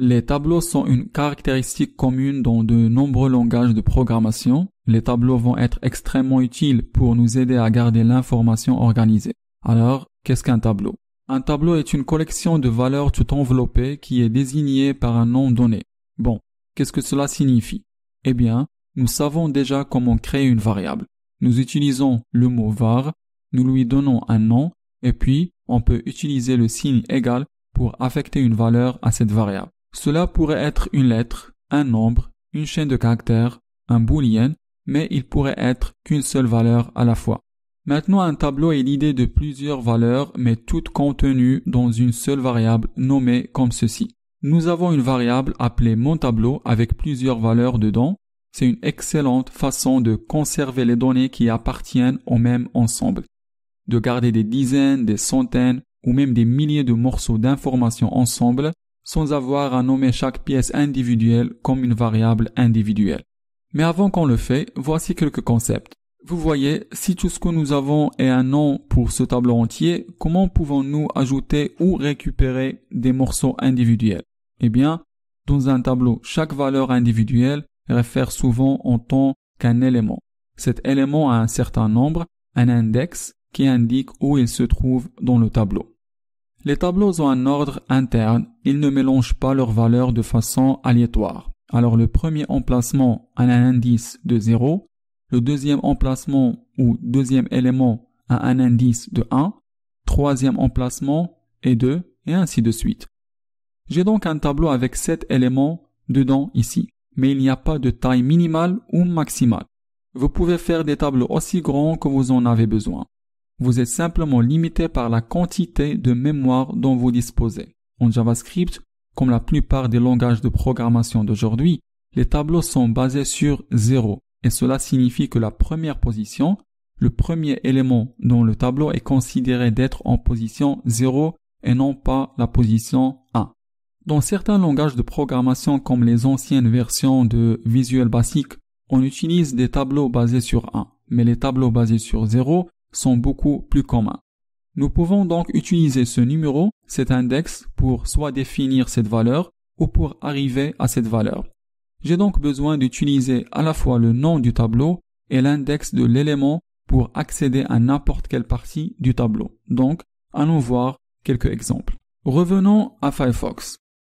Les tableaux sont une caractéristique commune dans de nombreux langages de programmation. Les tableaux vont être extrêmement utiles pour nous aider à garder l'information organisée. Alors, qu'est-ce qu'un tableau? Un tableau est une collection de valeurs tout enveloppées qui est désignée par un nom donné. Bon, qu'est-ce que cela signifie? Eh bien, nous savons déjà comment créer une variable. Nous utilisons le mot var, nous lui donnons un nom, et puis on peut utiliser le signe égal pour affecter une valeur à cette variable. Cela pourrait être une lettre, un nombre, une chaîne de caractères, un booléen, mais il pourrait être qu'une seule valeur à la fois. Maintenant, un tableau est l'idée de plusieurs valeurs, mais toutes contenues dans une seule variable nommée comme ceci. Nous avons une variable appelée mon tableau avec plusieurs valeurs dedans. C'est une excellente façon de conserver les données qui appartiennent au même ensemble. De garder des dizaines, des centaines ou même des milliers de morceaux d'informations ensemble sans avoir à nommer chaque pièce individuelle comme une variable individuelle. Mais avant qu'on le fait, voici quelques concepts. Vous voyez, si tout ce que nous avons est un nom pour ce tableau entier, comment pouvons-nous ajouter ou récupérer des morceaux individuels? Eh bien, dans un tableau, chaque valeur individuelle réfère souvent en tant qu'un élément. Cet élément a un certain nombre, un index, qui indique où il se trouve dans le tableau. Les tableaux ont un ordre interne, ils ne mélangent pas leurs valeurs de façon aléatoire. Alors le premier emplacement a un indice de 0, le deuxième emplacement ou deuxième élément a un indice de 1, troisième emplacement est 2, et ainsi de suite. J'ai donc un tableau avec 7 éléments dedans ici, mais il n'y a pas de taille minimale ou maximale. Vous pouvez faire des tableaux aussi grands que vous en avez besoin. Vous êtes simplement limité par la quantité de mémoire dont vous disposez. En JavaScript, comme la plupart des langages de programmation d'aujourd'hui, les tableaux sont basés sur 0, et cela signifie que la première position, le premier élément dans le tableau est considéré d'être en position 0 et non pas la position 1. Dans certains langages de programmation comme les anciennes versions de Visual Basic, on utilise des tableaux basés sur 1, mais les tableaux basés sur 0 sont beaucoup plus communs. Nous pouvons donc utiliser ce numéro, cet index, pour soit définir cette valeur ou pour arriver à cette valeur. J'ai donc besoin d'utiliser à la fois le nom du tableau et l'index de l'élément pour accéder à n'importe quelle partie du tableau. Donc, allons voir quelques exemples. Revenons à Firefox.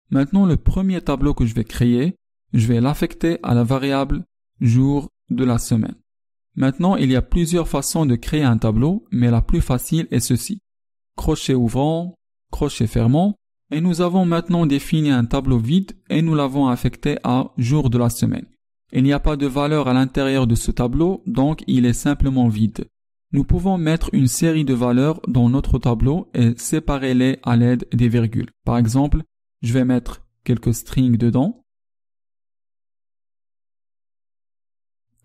Maintenant, le premier tableau que je vais créer, je vais l'affecter à la variable jour de la semaine. Maintenant, il y a plusieurs façons de créer un tableau, mais la plus facile est ceci. Crochet ouvrant, crochet fermant, et nous avons maintenant défini un tableau vide et nous l'avons affecté à jour de la semaine. Il n'y a pas de valeur à l'intérieur de ce tableau, donc il est simplement vide. Nous pouvons mettre une série de valeurs dans notre tableau et séparer-les à l'aide des virgules. Par exemple, je vais mettre quelques strings dedans.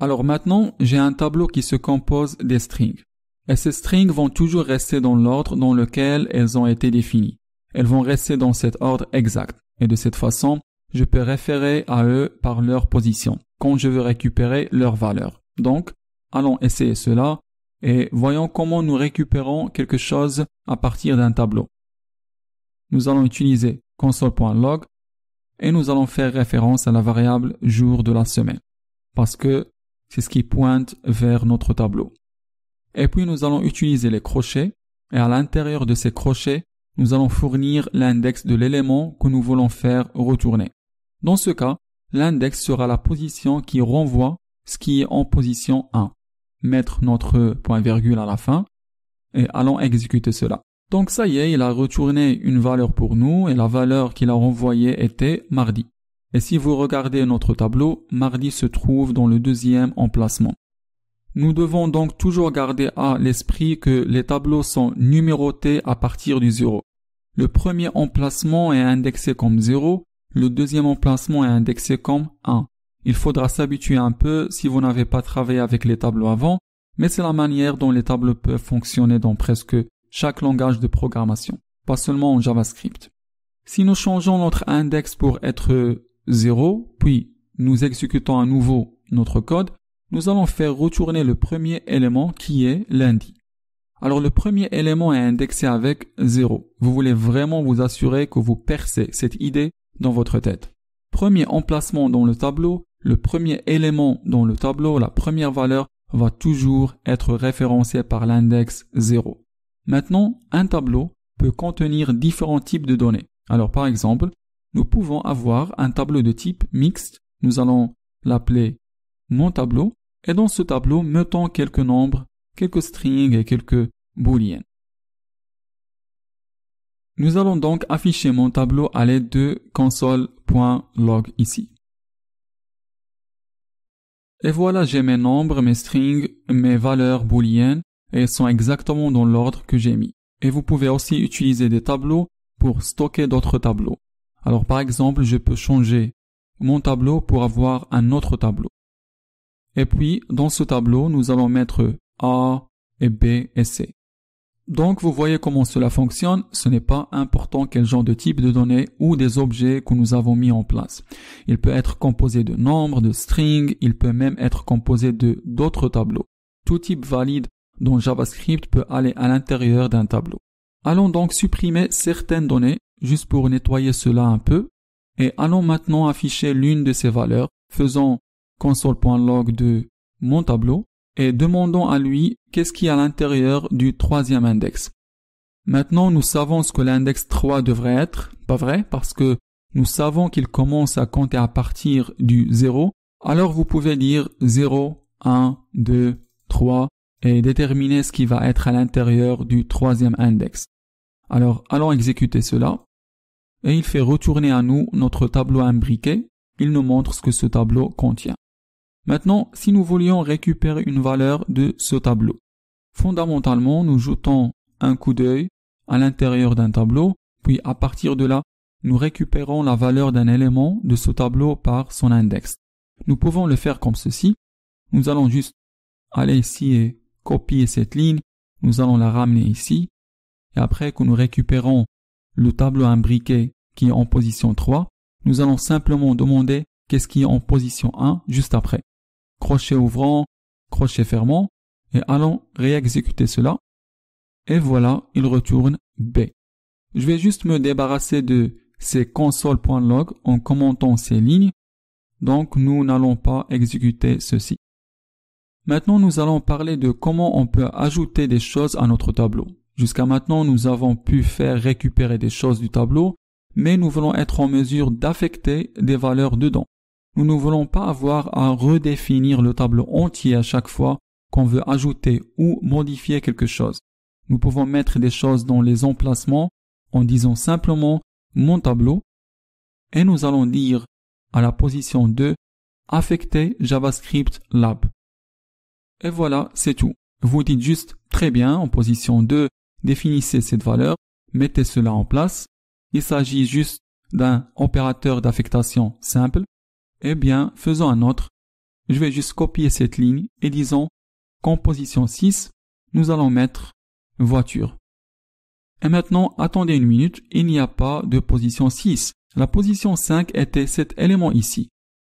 Alors maintenant, j'ai un tableau qui se compose des strings. Et ces strings vont toujours rester dans l'ordre dans lequel elles ont été définies. Elles vont rester dans cet ordre exact. Et de cette façon, je peux référer à eux par leur position quand je veux récupérer leur valeur. Donc, allons essayer cela et voyons comment nous récupérons quelque chose à partir d'un tableau. Nous allons utiliser console.log et nous allons faire référence à la variable jour de la semaine parce que c'est ce qui pointe vers notre tableau. Et puis nous allons utiliser les crochets et à l'intérieur de ces crochets, nous allons fournir l'index de l'élément que nous voulons faire retourner. Dans ce cas, l'index sera la position qui renvoie ce qui est en position 1. Mettre notre point-virgule à la fin et allons exécuter cela. Donc ça y est, il a retourné une valeur pour nous et la valeur qu'il a renvoyée était mardi. Et si vous regardez notre tableau, mardi se trouve dans le deuxième emplacement. Nous devons donc toujours garder à l'esprit que les tableaux sont numérotés à partir du 0. Le premier emplacement est indexé comme 0, le deuxième emplacement est indexé comme 1. Il faudra s'habituer un peu si vous n'avez pas travaillé avec les tableaux avant, mais c'est la manière dont les tableaux peuvent fonctionner dans presque chaque langage de programmation, pas seulement en JavaScript. Si nous changeons notre index pour être 0, puis nous exécutons à nouveau notre code, nous allons faire retourner le premier élément qui est lundi. Alors le premier élément est indexé avec 0. Vous voulez vraiment vous assurer que vous percez cette idée dans votre tête. Premier emplacement dans le tableau, le premier élément dans le tableau, la première valeur va toujours être référencée par l'index 0. Maintenant, un tableau peut contenir différents types de données. Alors par exemple, nous pouvons avoir un tableau de type mixte, nous allons l'appeler mon tableau, et dans ce tableau, mettons quelques nombres, quelques strings et quelques booleans. Nous allons donc afficher mon tableau à l'aide de console.log ici. Et voilà, j'ai mes nombres, mes strings, mes valeurs booléennes, et elles sont exactement dans l'ordre que j'ai mis. Et vous pouvez aussi utiliser des tableaux pour stocker d'autres tableaux. Alors par exemple, je peux changer mon tableau pour avoir un autre tableau. Et puis, dans ce tableau, nous allons mettre A et B et C. Donc, vous voyez comment cela fonctionne. Ce n'est pas important quel genre de type de données ou des objets que nous avons mis en place. Il peut être composé de nombres, de strings, il peut même être composé de d'autres tableaux. Tout type valide dans JavaScript peut aller à l'intérieur d'un tableau. Allons donc supprimer certaines données, juste pour nettoyer cela un peu, et allons maintenant afficher l'une de ces valeurs. Faisons console.log de mon tableau, et demandons à lui qu'est-ce qu'il y a à l'intérieur du troisième index. Maintenant, nous savons ce que l'index 3 devrait être, pas vrai, parce que nous savons qu'il commence à compter à partir du 0. Alors vous pouvez dire 0, 1, 2, 3 et déterminer ce qui va être à l'intérieur du troisième index. Alors, allons exécuter cela. Et il fait retourner à nous notre tableau imbriqué. Il nous montre ce que ce tableau contient. Maintenant, si nous voulions récupérer une valeur de ce tableau, fondamentalement, nous jetons un coup d'œil à l'intérieur d'un tableau, puis à partir de là, nous récupérons la valeur d'un élément de ce tableau par son index. Nous pouvons le faire comme ceci. Nous allons juste aller ici et copier cette ligne. Nous allons la ramener ici. Et après que nous récupérons le tableau imbriqué qui est en position 3, nous allons simplement demander qu'est-ce qui est en position 1 juste après. Crochet ouvrant, crochet fermant, et allons réexécuter cela. Et voilà, il retourne B. Je vais juste me débarrasser de ces console.log en commentant ces lignes, donc nous n'allons pas exécuter ceci. Maintenant, nous allons parler de comment on peut ajouter des choses à notre tableau. Jusqu'à maintenant, nous avons pu faire récupérer des choses du tableau, mais nous voulons être en mesure d'affecter des valeurs dedans. Nous ne voulons pas avoir à redéfinir le tableau entier à chaque fois qu'on veut ajouter ou modifier quelque chose. Nous pouvons mettre des choses dans les emplacements en disant simplement mon tableau et nous allons dire à la position 2 affecter JavaScript Lab. Et voilà, c'est tout. Vous dites juste très bien en position 2, définissez cette valeur, mettez cela en place. Il s'agit juste d'un opérateur d'affectation simple. Eh bien, faisons un autre. Je vais juste copier cette ligne et disons qu'en position 6, nous allons mettre voiture. Et maintenant, attendez une minute, il n'y a pas de position 6. La position 5 était cet élément ici.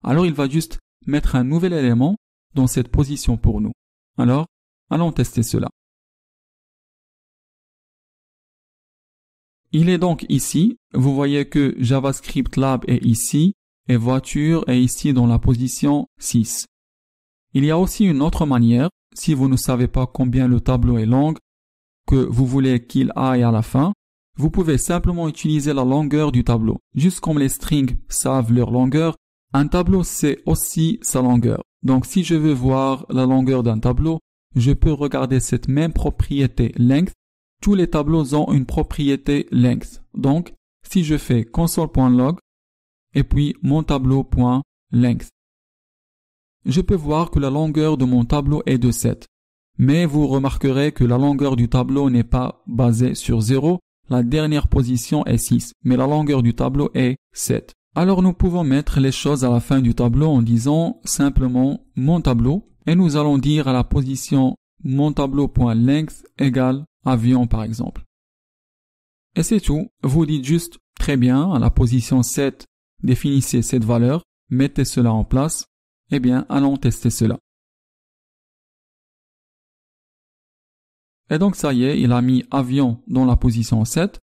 Alors, il va juste mettre un nouvel élément dans cette position pour nous. Alors, allons tester cela. Il est donc ici. Vous voyez que JavaScript Lab est ici et voiture est ici dans la position 6. Il y a aussi une autre manière. Si vous ne savez pas combien le tableau est long, que vous voulez qu'il aille à la fin, vous pouvez simplement utiliser la longueur du tableau. Juste comme les strings savent leur longueur, un tableau sait aussi sa longueur. Donc si je veux voir la longueur d'un tableau, je peux regarder cette même propriété length. Tous les tableaux ont une propriété length. Donc si je fais console.log et puis mon tableau.length, je peux voir que la longueur de mon tableau est de 7. Mais vous remarquerez que la longueur du tableau n'est pas basée sur 0. La dernière position est 6, mais la longueur du tableau est 7. Alors nous pouvons mettre les choses à la fin du tableau en disant simplement mon tableau et nous allons dire à la position mon tableau.length égale avion par exemple. Et c'est tout. Vous dites juste très bien à la position 7, définissez cette valeur, mettez cela en place. Eh bien, allons tester cela. Et donc ça y est, il a mis avion dans la position 7.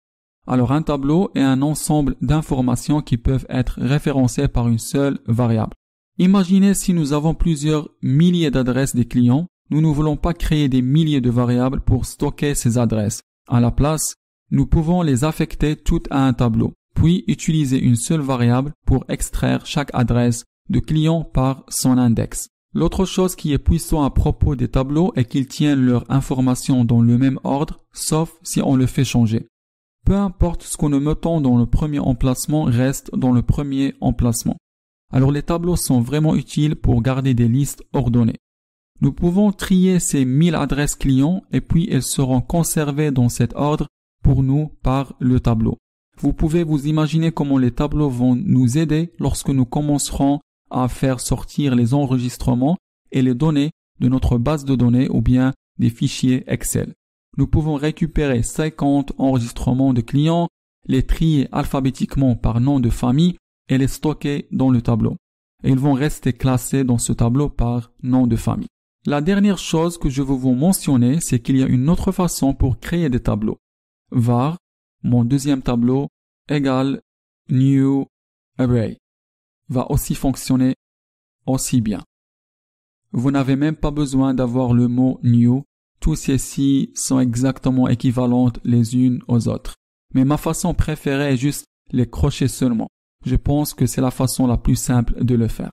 Alors un tableau est un ensemble d'informations qui peuvent être référencées par une seule variable. Imaginez si nous avons plusieurs milliers d'adresses des clients, nous ne voulons pas créer des milliers de variables pour stocker ces adresses. À la place, nous pouvons les affecter toutes à un tableau, puis utiliser une seule variable pour extraire chaque adresse de client par son index. L'autre chose qui est puissant à propos des tableaux est qu'ils tiennent leurs informations dans le même ordre, sauf si on le fait changer. Peu importe ce que nous mettons dans le premier emplacement reste dans le premier emplacement. Alors les tableaux sont vraiment utiles pour garder des listes ordonnées. Nous pouvons trier ces 1000 adresses clients et puis elles seront conservées dans cet ordre pour nous par le tableau. Vous pouvez vous imaginer comment les tableaux vont nous aider lorsque nous commencerons à faire sortir les enregistrements et les données de notre base de données ou bien des fichiers Excel. Nous pouvons récupérer 50 enregistrements de clients, les trier alphabétiquement par nom de famille et les stocker dans le tableau. Et ils vont rester classés dans ce tableau par nom de famille. La dernière chose que je veux vous mentionner, c'est qu'il y a une autre façon pour créer des tableaux. var, mon deuxième tableau, égale new array, va aussi fonctionner aussi bien. Vous n'avez même pas besoin d'avoir le mot new, tous ceux-ci sont exactement équivalentes les unes aux autres. Mais ma façon préférée est juste les crochets seulement. Je pense que c'est la façon la plus simple de le faire.